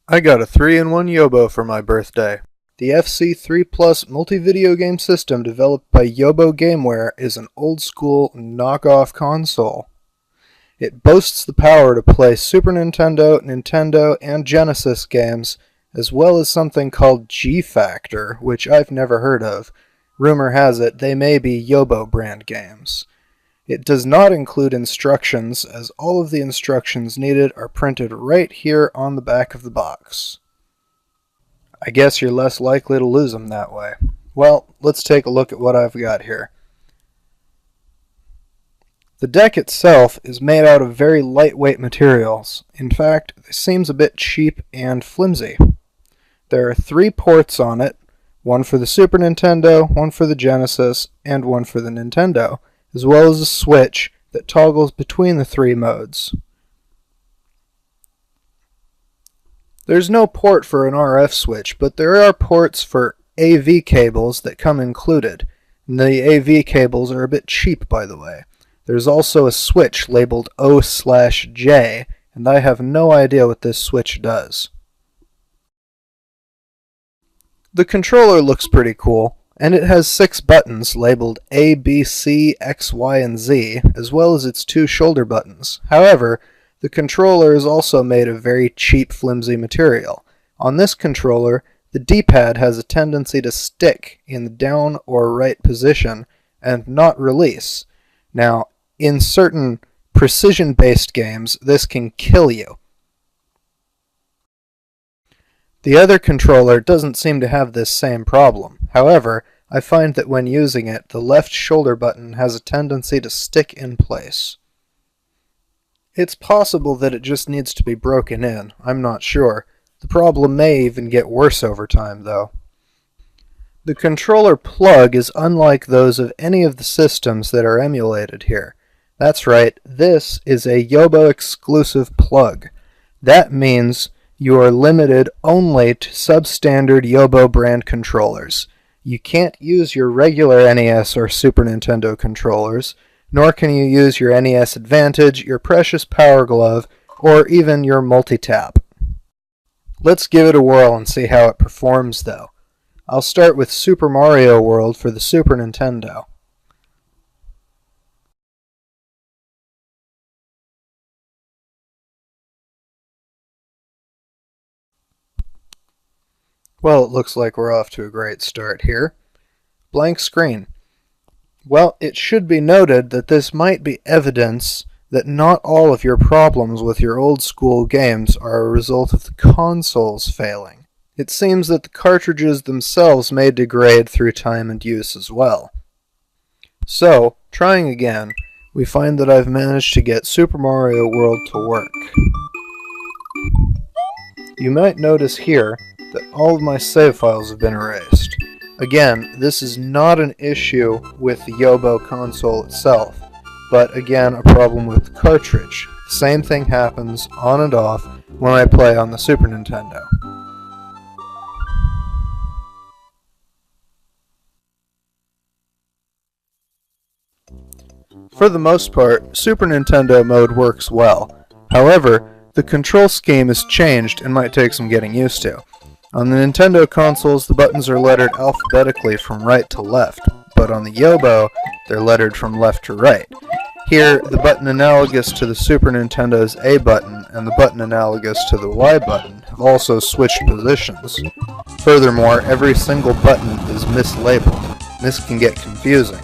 I got a 3-in-1 Yobo for my birthday. The FC3plus multi-video game system developed by Yobo Gameware is an old-school knockoff console. It boasts the power to play Super Nintendo, Nintendo, and Genesis games, as well as something called G-Factor, which I've never heard of. Rumor has it they may be Yobo brand games. It does not include instructions, as all of the instructions needed are printed right here on the back of the box. I guess you're less likely to lose them that way. Well, let's take a look at what I've got here. The deck itself is made out of very lightweight materials. In fact, it seems a bit cheap and flimsy. There are 3 ports on it, one for the Super Nintendo, one for the Genesis, and one for the Nintendo, as well as a switch that toggles between the 3 modes. There's no port for an RF switch, but there are ports for AV cables that come included. And the AV cables are a bit cheap, by the way. There's also a switch labeled O/J, and I have no idea what this switch does. The controller looks pretty cool, and it has 6 buttons labeled A, B, C, X, Y, and Z, as well as its 2 shoulder buttons. However, the controller is also made of very cheap, flimsy material. On this controller, the D-pad has a tendency to stick in the down or right position and not release. Now, in certain precision-based games, this can kill you. The other controller doesn't seem to have this same problem. However, I find that when using it, the left shoulder button has a tendency to stick in place. It's possible that it just needs to be broken in, I'm not sure. The problem may even get worse over time, though. The controller plug is unlike those of any of the systems that are emulated here. That's right, this is a Yobo exclusive plug. That means you are limited only to substandard Yobo brand controllers. You can't use your regular NES or Super Nintendo controllers, nor can you use your NES Advantage, your Precious Power Glove, or even your multi-tap. Let's give it a whirl and see how it performs, though. I'll start with Super Mario World for the Super Nintendo. Well, it looks like we're off to a great start here. Blank screen. Well, it should be noted that this might be evidence that not all of your problems with your old school games are a result of the consoles failing. It seems that the cartridges themselves may degrade through time and use as well. So, trying again, we find that I've managed to get Super Mario World to work. You might notice here that all of my save files have been erased. Again, this is not an issue with the Yobo console itself, but again a problem with the cartridge. The same thing happens on and off when I play on the Super Nintendo. For the most part, Super Nintendo mode works well. However, the control scheme is changed and might take some getting used to. On the Nintendo consoles, the buttons are lettered alphabetically from right to left, but on the Yobo, they're lettered from left to right. Here, the button analogous to the Super Nintendo's A button and the button analogous to the Y button have also switched positions. Furthermore, every single button is mislabeled. This can get confusing.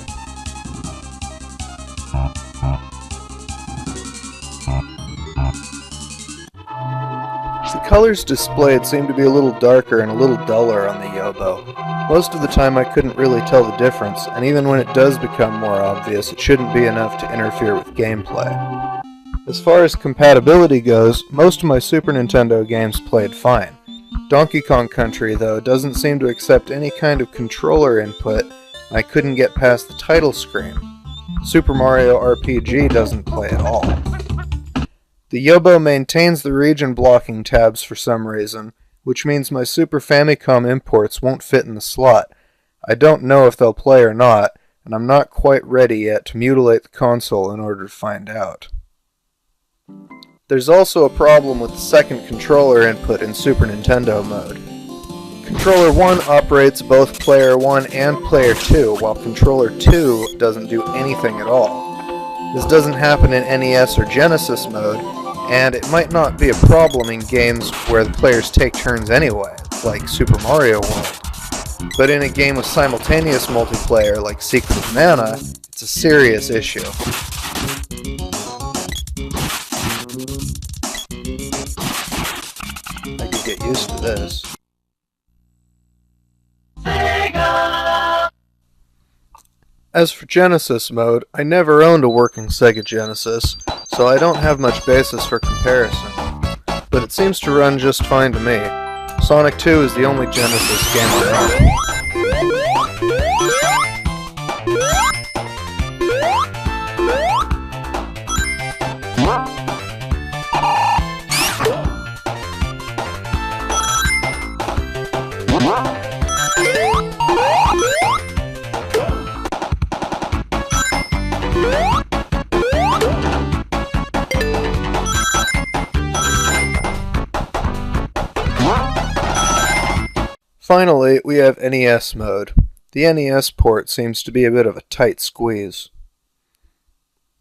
The colors displayed seem to be a little darker and a little duller on the Yobo. Most of the time I couldn't really tell the difference, and even when it does become more obvious, it shouldn't be enough to interfere with gameplay. As far as compatibility goes, most of my Super Nintendo games played fine. Donkey Kong Country, though, doesn't seem to accept any kind of controller input, and I couldn't get past the title screen. Super Mario RPG doesn't play at all. The Yobo maintains the region blocking tabs for some reason, which means my Super Famicom imports won't fit in the slot. I don't know if they'll play or not, and I'm not quite ready yet to mutilate the console in order to find out. There's also a problem with the second controller input in Super Nintendo mode. Controller 1 operates both Player 1 and Player 2, while Controller 2 doesn't do anything at all. This doesn't happen in NES or Genesis mode, and it might not be a problem in games where the players take turns anyway, like Super Mario World. But in a game with simultaneous multiplayer like Secret of Mana, it's a serious issue. I could get used to this. As for Genesis mode, I never owned a working Sega Genesis, so I don't have much basis for comparison. But it seems to run just fine to me. Sonic 2 is the only Genesis game I own. Finally, we have NES mode. The NES port seems to be a bit of a tight squeeze.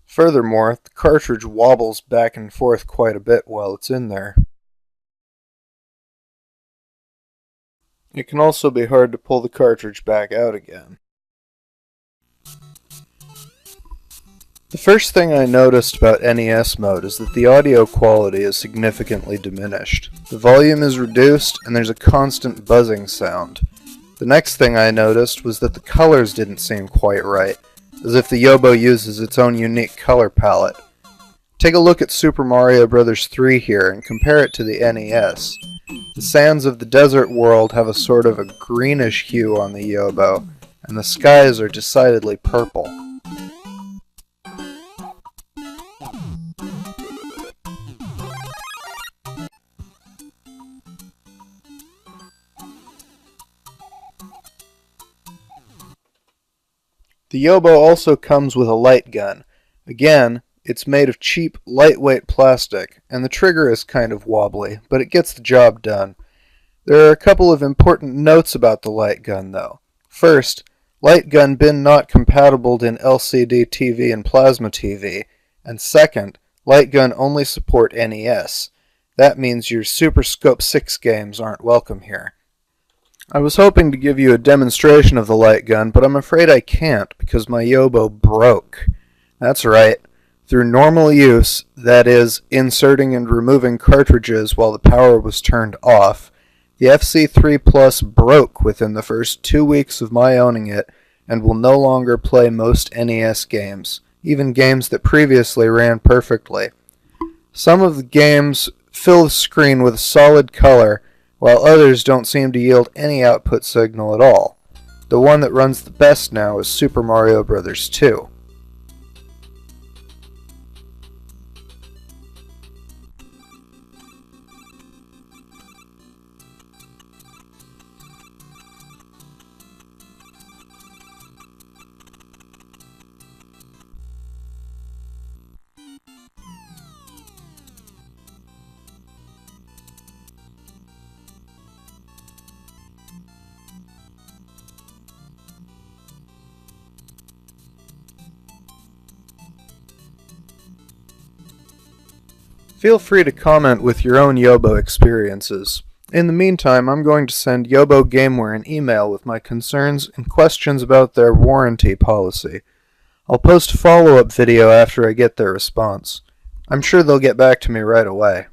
Furthermore, the cartridge wobbles back and forth quite a bit while it's in there. It can also be hard to pull the cartridge back out again. The first thing I noticed about NES mode is that the audio quality is significantly diminished. The volume is reduced and there's a constant buzzing sound. The next thing I noticed was that the colors didn't seem quite right, as if the Yobo uses its own unique color palette. Take a look at Super Mario Bros. 3 here and compare it to the NES. The sands of the desert world have a sort of a greenish hue on the Yobo, and the skies are decidedly purple. The Yobo also comes with a light gun. Again, it's made of cheap, lightweight plastic, and the trigger is kind of wobbly, but it gets the job done. There are a couple of important notes about the light gun, though. First, light gun bin not compatible in LCD TV and plasma TV, and second, light gun only support NES. That means your Super Scope 6 games aren't welcome here. I was hoping to give you a demonstration of the light gun, but I'm afraid I can't because my Yobo broke. That's right. Through normal use, that is, inserting and removing cartridges while the power was turned off, the FC3plus broke within the first 2 weeks of my owning it and will no longer play most NES games, even games that previously ran perfectly. Some of the games fill the screen with a solid color, while others don't seem to yield any output signal at all. The one that runs the best now is Super Mario Bros. 2. Feel free to comment with your own Yobo experiences. In the meantime, I'm going to send Yobo Gameware an email with my concerns and questions about their warranty policy. I'll post a follow-up video after I get their response. I'm sure they'll get back to me right away.